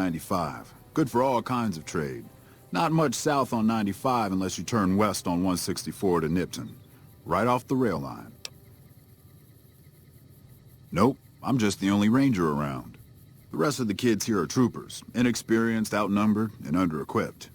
95. Good for all kinds of trade. Not much south on 95 unless you turn west on 164 to Nipton. Right off the rail line. Nope, I'm just the only ranger around. The rest of the kids here are troopers, inexperienced, outnumbered, and under-equipped.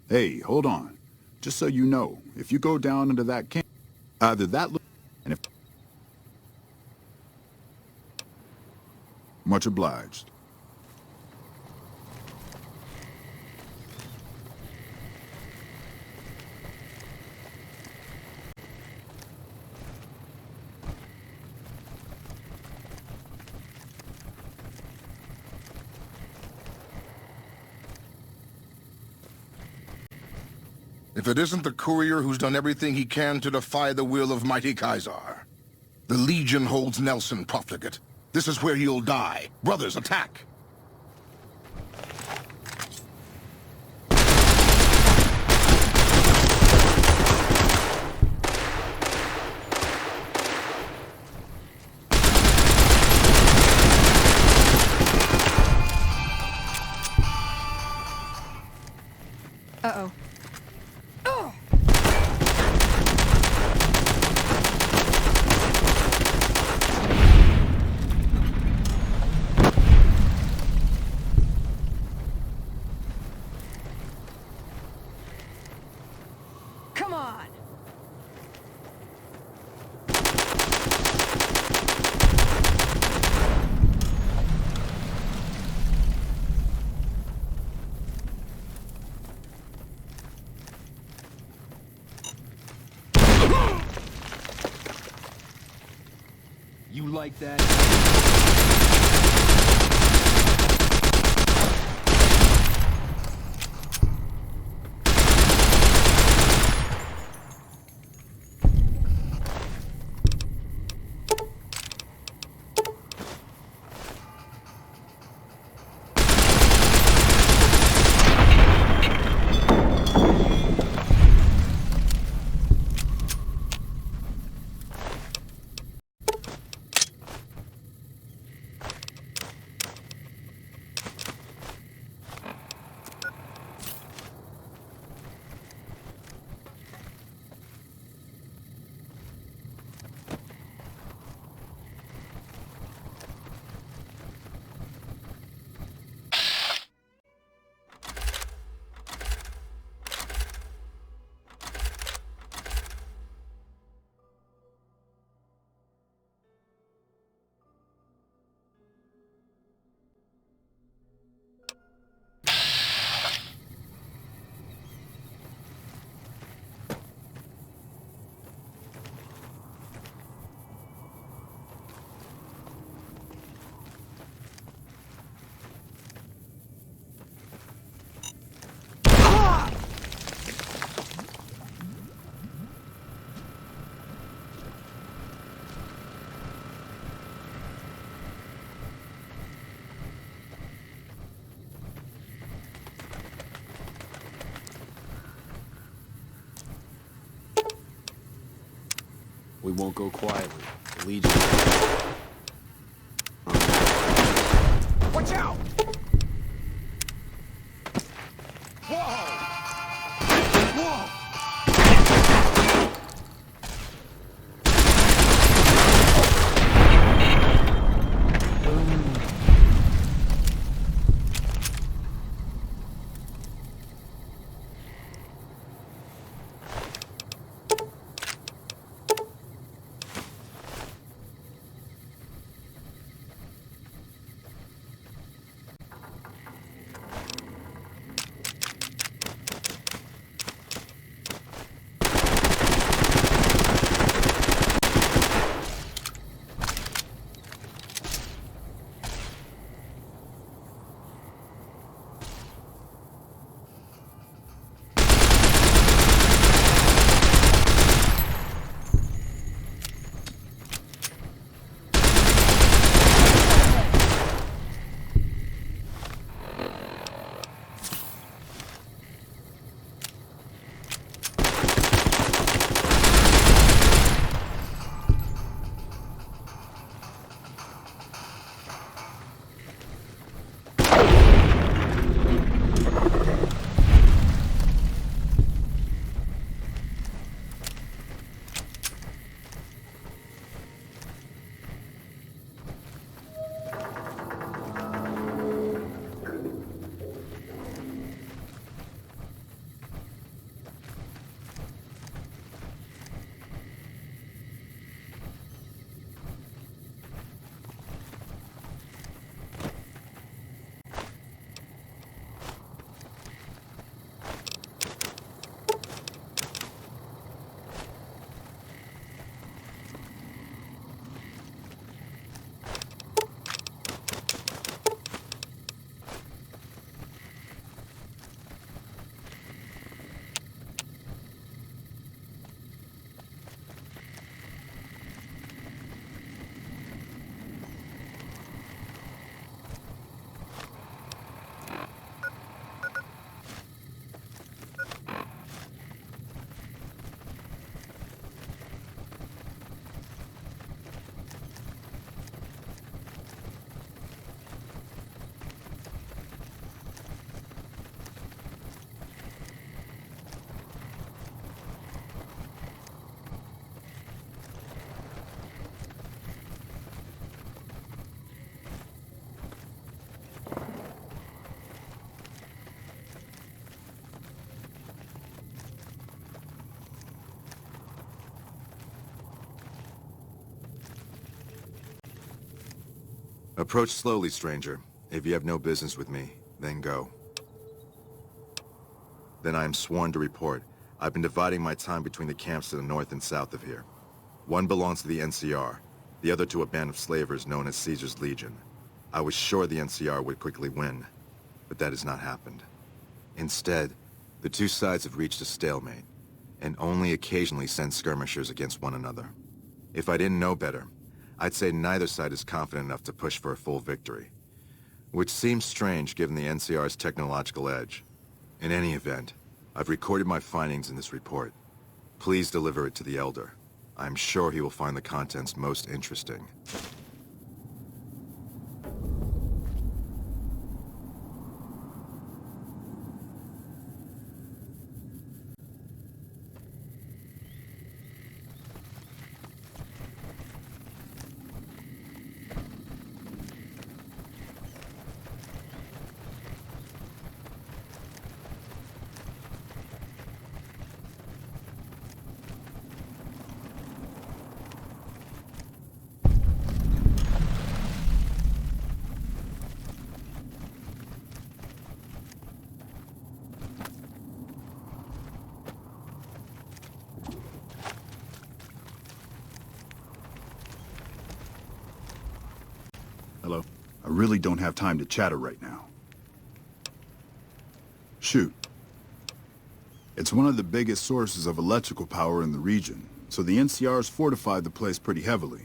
Hey, hold on. Just so you know, if you go down into that camp, either that and if... Much obliged. If it isn't the courier who's done everything he can to defy the will of mighty Caesar. The Legion holds Nelson profligate. This is where you'll die. Brothers, attack! Uh-oh. Come on! You like that? We won't go quietly. The Legion. Watch out! Whoa! Whoa! Approach slowly, stranger. If you have no business with me, then go. Then I am sworn to report. I've been dividing my time between the camps to the north and south of here. One belongs to the NCR, the other to a band of slavers known as Caesar's Legion. I was sure the NCR would quickly win, but that has not happened. Instead, the two sides have reached a stalemate, and only occasionally send skirmishers against one another. If I didn't know better, I'd say neither side is confident enough to push for a full victory. Which seems strange given the NCR's technological edge. In any event, I've recorded my findings in this report. Please deliver it to the Elder. I'm sure he will find the contents most interesting. Hello? I really don't have time to chatter right now. Shoot. It's one of the biggest sources of electrical power in the region, so the NCR's fortified the place pretty heavily.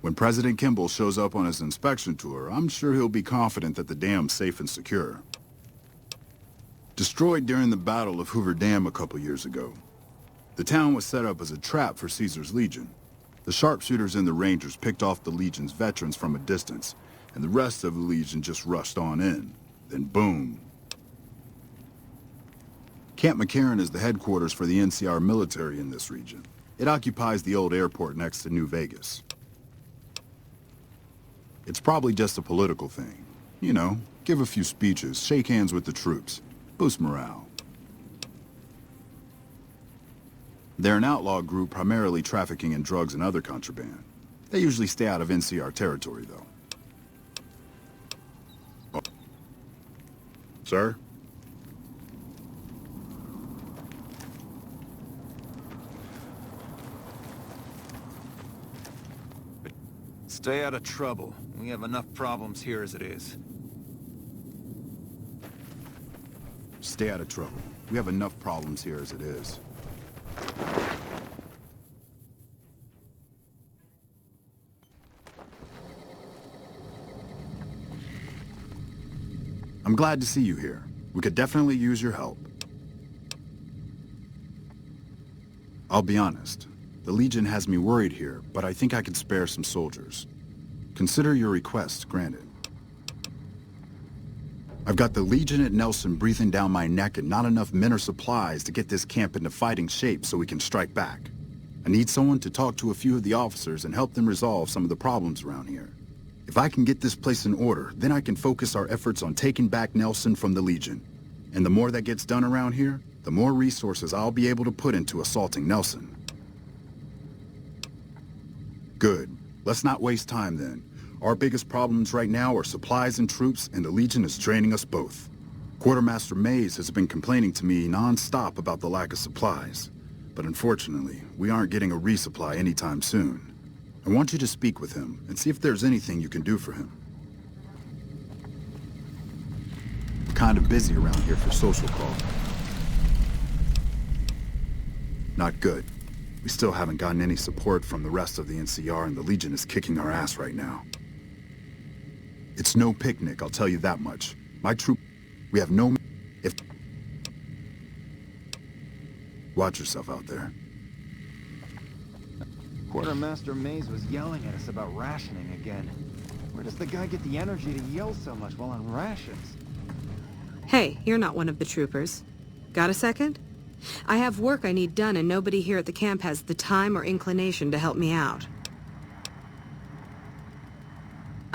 When President Kimball shows up on his inspection tour, I'm sure he'll be confident that the dam's safe and secure. Destroyed during the Battle of Hoover Dam a couple years ago, the town was set up as a trap for Caesar's Legion. The sharpshooters and the Rangers picked off the Legion's veterans from a distance, and the rest of the Legion just rushed on in. Then boom. Camp McCarran is the headquarters for the NCR military in this region. It occupies the old airport next to New Vegas. It's probably just a political thing. You know, give a few speeches, shake hands with the troops, boost morale. They're an outlaw group primarily trafficking in drugs and other contraband. They usually stay out of NCR territory, though. Oh. Sir? Stay out of trouble. We have enough problems here as it is. Stay out of trouble. We have enough problems here as it is. I'm glad to see you here. We could definitely use your help. I'll be honest. The Legion has me worried here, but I think I could spare some soldiers. Consider your request granted. I've got the Legion at Nelson breathing down my neck and not enough men or supplies to get this camp into fighting shape so we can strike back. I need someone to talk to a few of the officers and help them resolve some of the problems around here. If I can get this place in order, then I can focus our efforts on taking back Nelson from the Legion. And the more that gets done around here, the more resources I'll be able to put into assaulting Nelson. Good. Let's not waste time then. Our biggest problems right now are supplies and troops, and the Legion is draining us both. Quartermaster Mays has been complaining to me non-stop about the lack of supplies. But unfortunately, we aren't getting a resupply anytime soon. I want you to speak with him and see if there's anything you can do for him. We're kind of busy around here for social call. Not good. We still haven't gotten any support from the rest of the NCR, and the Legion is kicking our ass right now. It's no picnic, I'll tell you that much. My troop... We have no... If... Watch yourself out there. Quartermaster Mays was yelling at us about rationing again. Where does the guy get the energy to yell so much while on rations? Hey, you're not one of the troopers. Got a second? I have work I need done, and nobody here at the camp has the time or inclination to help me out.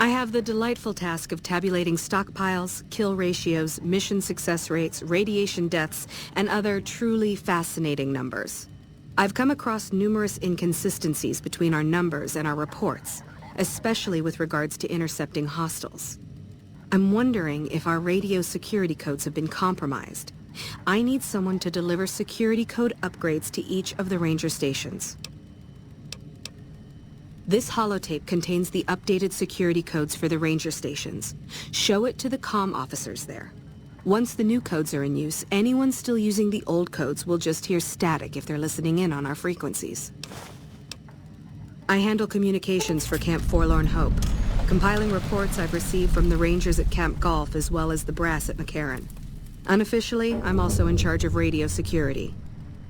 I have the delightful task of tabulating stockpiles, kill ratios, mission success rates, radiation deaths, and other truly fascinating numbers. I've come across numerous inconsistencies between our numbers and our reports, especially with regards to intercepting hostiles. I'm wondering if our radio security codes have been compromised. I need someone to deliver security code upgrades to each of the ranger stations. This holotape contains the updated security codes for the ranger stations. Show it to the comm officers there. Once the new codes are in use, anyone still using the old codes will just hear static if they're listening in on our frequencies. I handle communications for Camp Forlorn Hope, compiling reports I've received from the Rangers at Camp Golf as well as the brass at McCarran. Unofficially, I'm also in charge of radio security.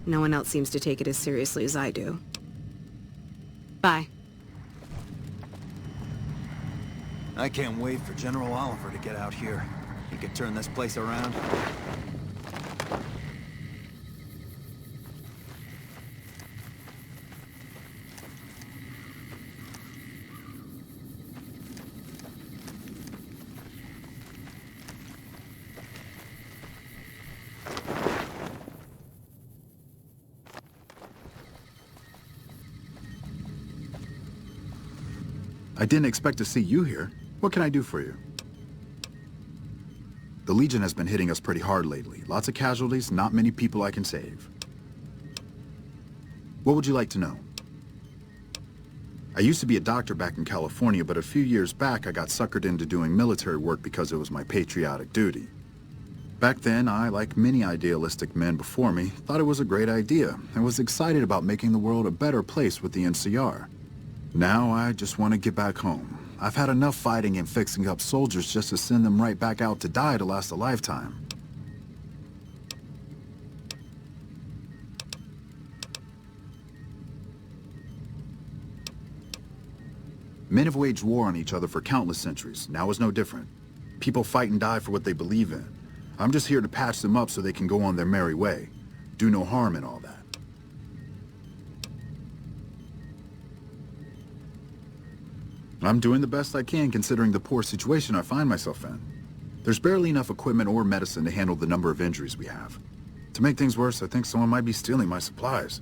No one else seems to take it as seriously as I do. Bye. I can't wait for General Oliver to get out here. He could turn this place around. I didn't expect to see you here. What can I do for you? The Legion has been hitting us pretty hard lately. Lots of casualties, not many people I can save. What would you like to know? I used to be a doctor back in California, but a few years back I got suckered into doing military work because it was my patriotic duty. Back then, I, like many idealistic men before me, thought it was a great idea and was excited about making the world a better place with the NCR. Now I just want to get back home. I've had enough fighting and fixing up soldiers just to send them right back out to die to last a lifetime. Men have waged war on each other for countless centuries. Now is no different. People fight and die for what they believe in. I'm just here to patch them up so they can go on their merry way. Do no harm in all that. I'm doing the best I can considering the poor situation I find myself in. There's barely enough equipment or medicine to handle the number of injuries we have. To make things worse, I think someone might be stealing my supplies.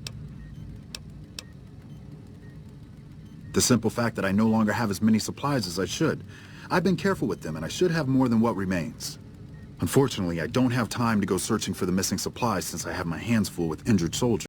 The simple fact that I no longer have as many supplies as I should. I've been careful with them and I should have more than what remains. Unfortunately, I don't have time to go searching for the missing supplies since I have my hands full with injured soldiers.